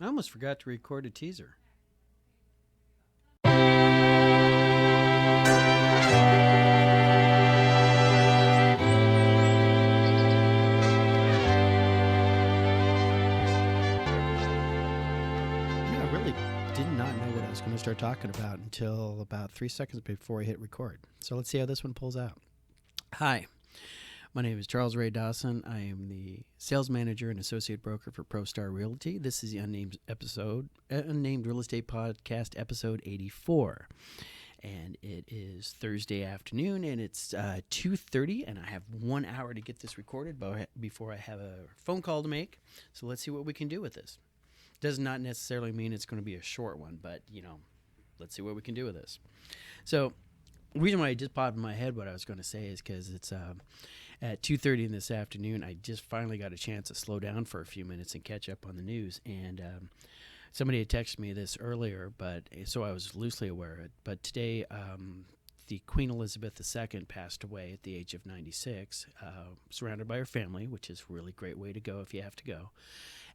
I almost forgot to record a teaser. I really did not know what I was going to start talking about until about 3 seconds before I hit record. So let's see how this one pulls out. Hi, my name is Charles Ray Dawson. I am the sales manager and associate broker for ProStar Realty. This is the unnamed real estate podcast, episode 84. And it is Thursday afternoon, and it's 2:30, and I have 1 hour to get this recorded before I have a phone call to make. So let's see what we can do with this. Does not necessarily mean it's going to be a short one, but, let's see what we can do with this. So the reason why I just popped in my head what I was going to say is because it's at 2:30 in this afternoon. I just finally got a chance to slow down for a few minutes and catch up on the news. And somebody had texted me this earlier, but so I was loosely aware of it. But today, the Queen Elizabeth II passed away at the age of 96, surrounded by her family, which is a really great way to go if you have to go.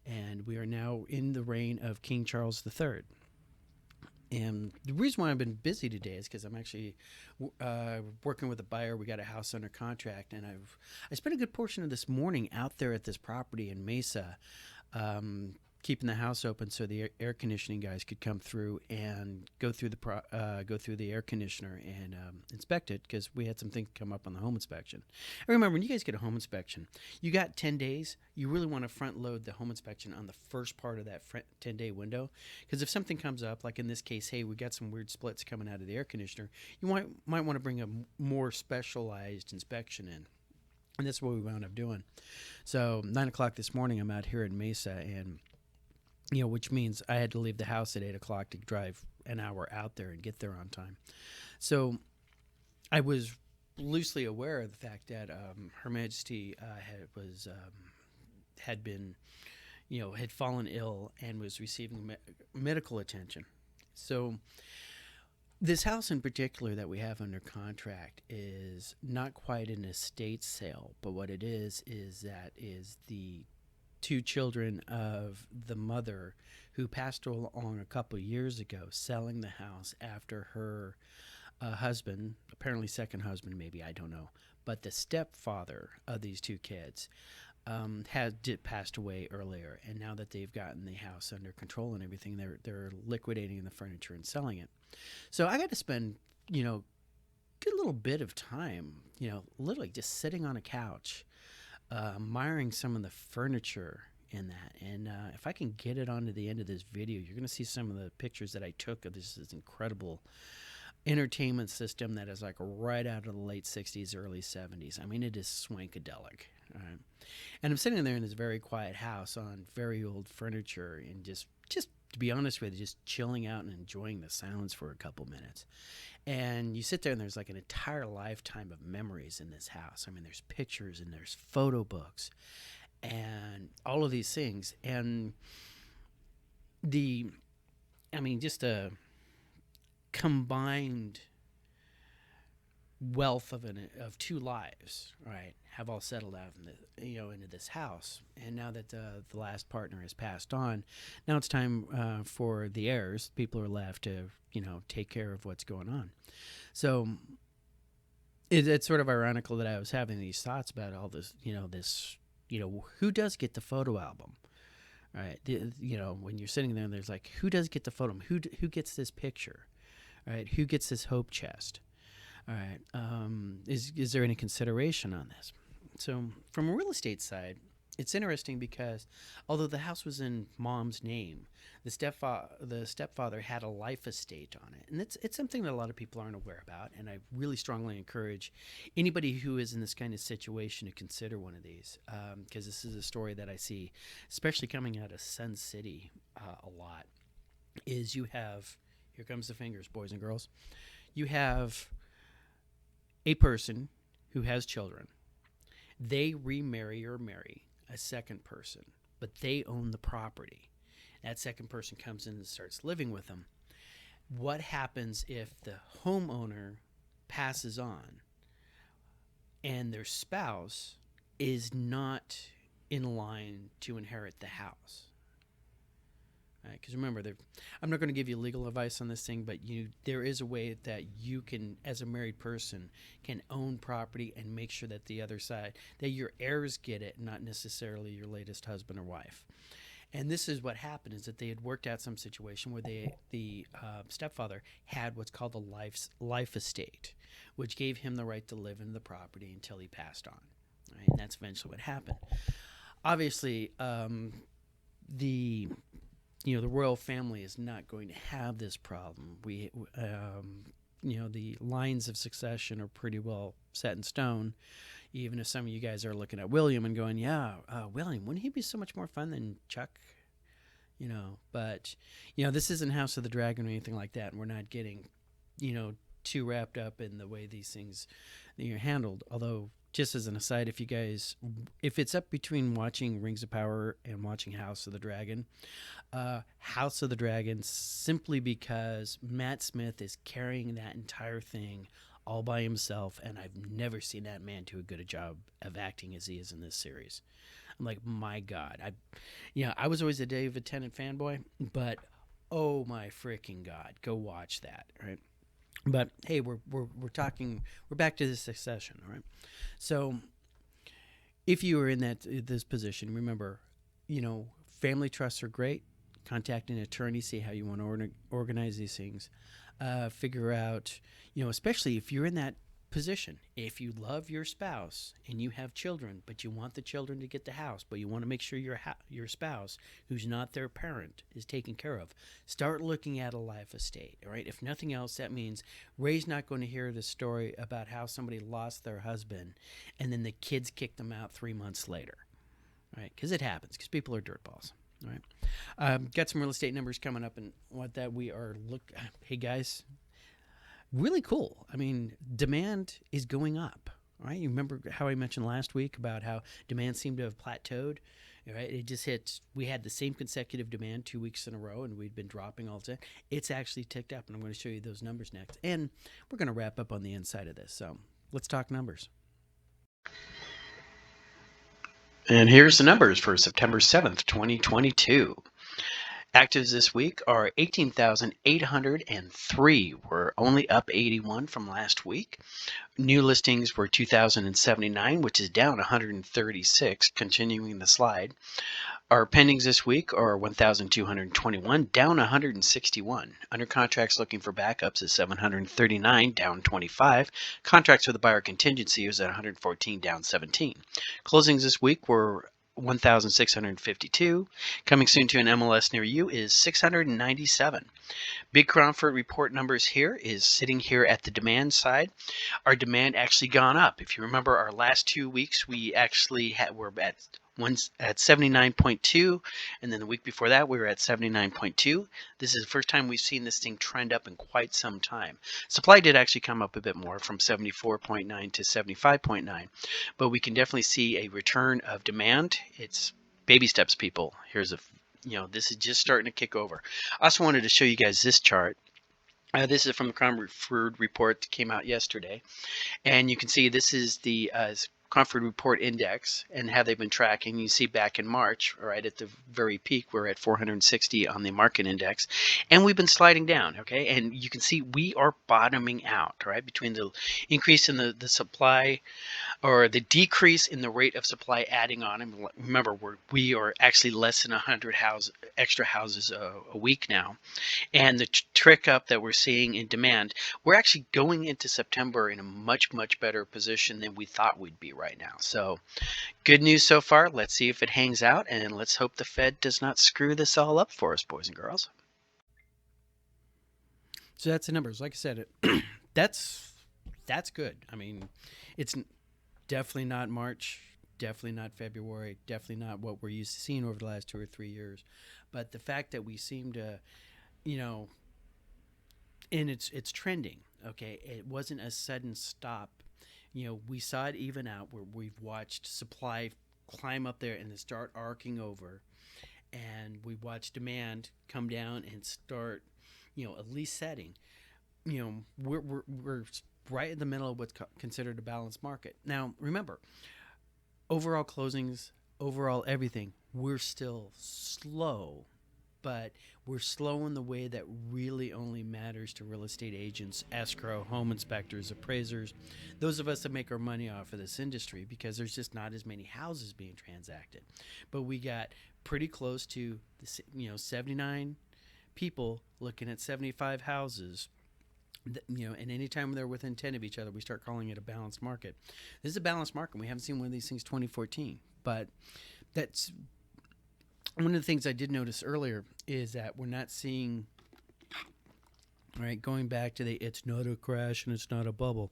And we are now in the reign of King Charles III. And the reason why I've been busy today is because I'm actually working with a buyer. We got a house under contract, and I spent a good portion of this morning out there at this property in Mesa, keeping the house open so the air conditioning guys could come through and go through the air conditioner and inspect it, because we had some things come up on the home inspection. I remember when you guys get a home inspection, you got 10 days. You really want to front load the home inspection on the first part of that 10-day window, because if something comes up, like in this case, hey, we got some weird splits coming out of the air conditioner, you might want to bring a more specialized inspection in. And that's what we wound up doing. So 9 o'clock this morning, I'm out here in Mesa, and which means I had to leave the house at 8 o'clock to drive an hour out there and get there on time. So I was loosely aware of the fact that Her Majesty had fallen ill and was receiving medical attention. So this house in particular that we have under contract is not quite an estate sale, but what it is the two children of the mother who passed along a couple of years ago, selling the house after her husband, apparently second husband, maybe, I don't know, but the stepfather of these two kids passed away earlier. And now that they've gotten the house under control and everything, they're liquidating the furniture and selling it. So I got to spend a good little bit of time, literally just sitting on a couch, admiring some of the furniture in that. And if I can get it onto the end of this video, you're going to see some of the pictures that I took of this incredible entertainment system that is like right out of the late 60s, early 70s. I mean, it is swankadelic. Right? And I'm sitting there in this very quiet house on very old furniture and just to be honest with you, just chilling out and enjoying the sounds for a couple minutes. And you sit there and there's like an entire lifetime of memories in this house. I mean, there's pictures and there's photo books and all of these things. And just a combined wealth of two lives, right, have all settled out into this house. And now that the last partner has passed on, now it's time for the heirs, people who are left, to take care of what's going on. So it's sort of ironical that I was having these thoughts about all this, who does get the photo album, right? When you're sitting there and there's like, who does get the photo? Who gets this picture, right? Who gets this hope chest? All right. Is there any consideration on this? So from a real estate side, it's interesting because although the house was in mom's name, the stepfather had a life estate on it. And it's something that a lot of people aren't aware about. And I really strongly encourage anybody who is in this kind of situation to consider one of these, because this is a story that I see, especially coming out of Sun City a lot, is you have, here comes the fingers, boys and girls, you have a person who has children. They remarry or marry a second person, but they own the property. That second person comes in and starts living with them. What happens if the homeowner passes on and their spouse is not in line to inherit the house? Because remember, I'm not going to give you legal advice on this thing, but there is a way that you can, as a married person, can own property and make sure that the other side, that your heirs get it, not necessarily your latest husband or wife. And this is what happened: is that they had worked out some situation where the stepfather had what's called a life estate, which gave him the right to live in the property until he passed on. Right? And that's eventually what happened. Obviously, the the royal family is not going to have this problem. The lines of succession are pretty well set in stone. Even if some of you guys are looking at William and going, yeah, William, wouldn't he be so much more fun than Chuck? But this isn't House of the Dragon or anything like that, and we're not getting, too wrapped up in the way these things are handled. Although, just as an aside, if it's up between watching Rings of Power and watching House of the Dragon, House of the Dragon, simply because Matt Smith is carrying that entire thing all by himself, and I've never seen that man do a good a job of acting as he is in this series. I'm like, my God. I was always a David Tennant fanboy, but oh my freaking God, go watch that, right? But hey, we're back to the succession, all right? So if you are in this position, remember, family trusts are great. Contact an attorney, see how you want to organize these things. Figure out, especially if you're in that position, if you love your spouse and you have children, but you want the children to get the house, but you want to make sure your spouse, who's not their parent, is taken care of, start looking at a life estate, all right? If nothing else, that means Ray's not going to hear the story about how somebody lost their husband and then the kids kicked them out 3 months later, right? Because it happens, because people are dirtballs. All right. Got some real estate numbers coming up, and what that we are hey guys, really cool. I mean, demand is going up. Right? You remember how I mentioned last week about how demand seemed to have plateaued. Right? It just hit. We had the same consecutive demand 2 weeks in a row, and we'd been dropping all the time. It's actually ticked up, and I'm going to show you those numbers next. And we're going to wrap up on the inside of this. So let's talk numbers. And here's the numbers for September 7th, 2022. Actives this week are 18,803. We're only up 81 from last week. New listings were 2,079, which is down 136, continuing the slide. Our pendings this week are 1,221, down 161. Under contracts looking for backups is 739, down 25. Contracts with the buyer contingency is at 114, down 17. Closings this week were 1,652. Coming soon to an MLS near you is 697. Big Cromford report numbers here is sitting here at the demand side. Our demand actually gone up. If you remember our last 2 weeks, we actually were at 79.2, and then the week before that we were at 79.2. This is the first time we've seen this thing trend up in quite some time. Supply did actually come up a bit more, from 74.9 to 75.9, but we can definitely see a return of demand. It's baby steps, people. This is just starting to kick over. I also wanted to show you guys this chart. This is from the Cromford report that came out yesterday, and you can see this is the Cromford Report Index and how they've been tracking. You see back in March, right at the very peak, we're at 460 on the market index, and we've been sliding down, okay? And you can see we are bottoming out, right? Between the increase in the supply, or the decrease in the rate of supply adding on. And remember, we are actually less than 100 extra houses a week now. And the trick up that we're seeing in demand, we're actually going into September in a much, much better position than we thought we'd be right now. So good news so far. Let's see if it hangs out, and let's hope the Fed does not screw this all up for us, boys and girls. So that's the numbers. Like I said, that's good. I mean, it's definitely not March, definitely not February, definitely not what we're used to seeing over the last 2 or 3 years. But the fact that we seem to, and it's trending, okay? It wasn't a sudden stop. We saw it even out, where we've watched supply climb up there and then start arcing over. And we watched demand come down and start, at least setting. We're right in the middle of what's considered a balanced market. Now, remember, overall closings, overall everything, we're still slow but we're slow in the way that really only matters to real estate agents, escrow, home inspectors, appraisers, those of us that make our money off of this industry, because there's just not as many houses being transacted. But we got pretty close to 79 people looking at 75 houses. And anytime they're within 10 of each other, we start calling it a balanced market. This is a balanced market. We haven't seen one of these things 2014, but that's one of the things I did notice earlier is that we're not seeing, right, going back to it's not a crash and it's not a bubble.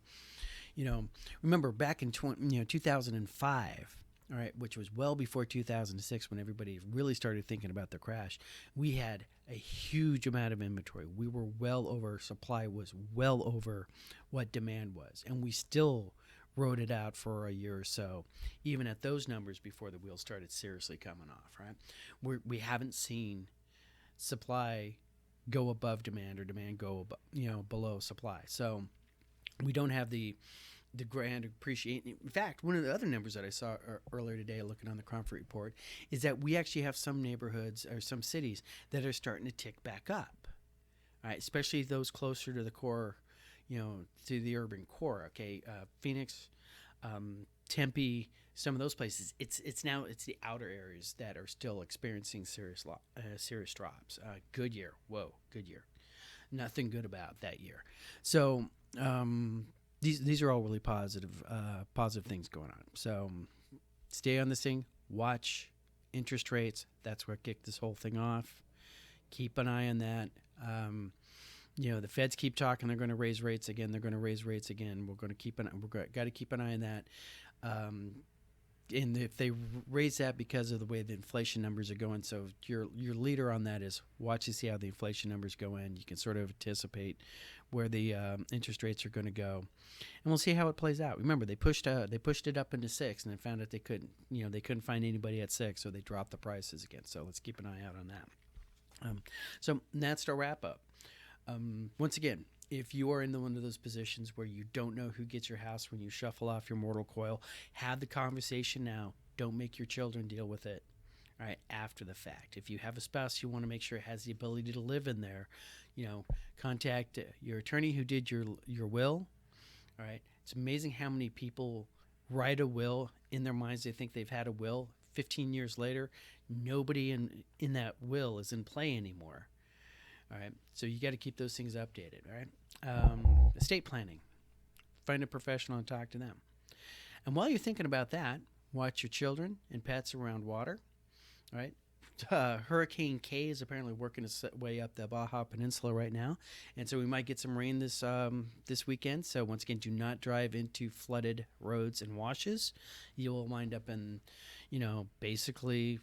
Remember back in 2005, all right, which was well before 2006 when everybody really started thinking about the crash, we had a huge amount of inventory. We were supply was well over what demand was, and we still rode it out for a year or so, even at those numbers before the wheels started seriously coming off, right? We haven't seen supply go above demand or demand go below supply. So we don't have the grand appreciation. In fact, one of the other numbers that I saw earlier today looking on the Comfort Report is that we actually have some neighborhoods or some cities that are starting to tick back up, right? Especially those closer to the core, to the urban core. Okay, Phoenix, Tempe, some of those places. It's the outer areas that are still experiencing serious drops. Goodyear, Goodyear, nothing good about that year. So these are all really positive things going on. So stay on this thing. Watch interest rates. That's what kicked this whole thing off. Keep an eye on that. The feds keep talking. They're going to raise rates again. We're going to got to keep an eye on that. And if they raise that because of the way the inflation numbers are going, so your leader on that is watch to see how the inflation numbers go in. You can sort of anticipate where the interest rates are going to go, and we'll see how it plays out. Remember, they pushed it up into 6, and then found out they couldn't find anybody at 6, so they dropped the prices again. So let's keep an eye out on that. So that's our wrap up. Once again, if you are in one of those positions where you don't know who gets your house when you shuffle off your mortal coil, have the conversation now. Don't make your children deal with it, all right, after the fact. If you have a spouse you want to make sure has the ability to live in there, contact your attorney who did your will, all right? It's amazing how many people write a will in their minds. They think they've had a will. 15 years later, nobody in that will is in play anymore. All right, so you got to keep those things updated. All right, estate planning, find a professional and talk to them. And while you're thinking about that, watch your children and pets around water. All right, Hurricane K is apparently working its way up the Baja Peninsula right now, and so we might get some rain this weekend. So once again, do not drive into flooded roads and washes. You will wind up in, basically,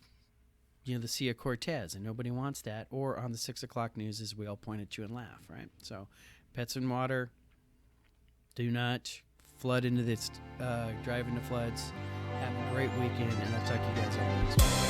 the Sea of Cortez, and nobody wants that. Or on the 6 o'clock news, as we all point at you and laugh, right? So, pets and water. Do not flood into this, drive into floods. Have a great weekend, and I'll talk to you guys all next week.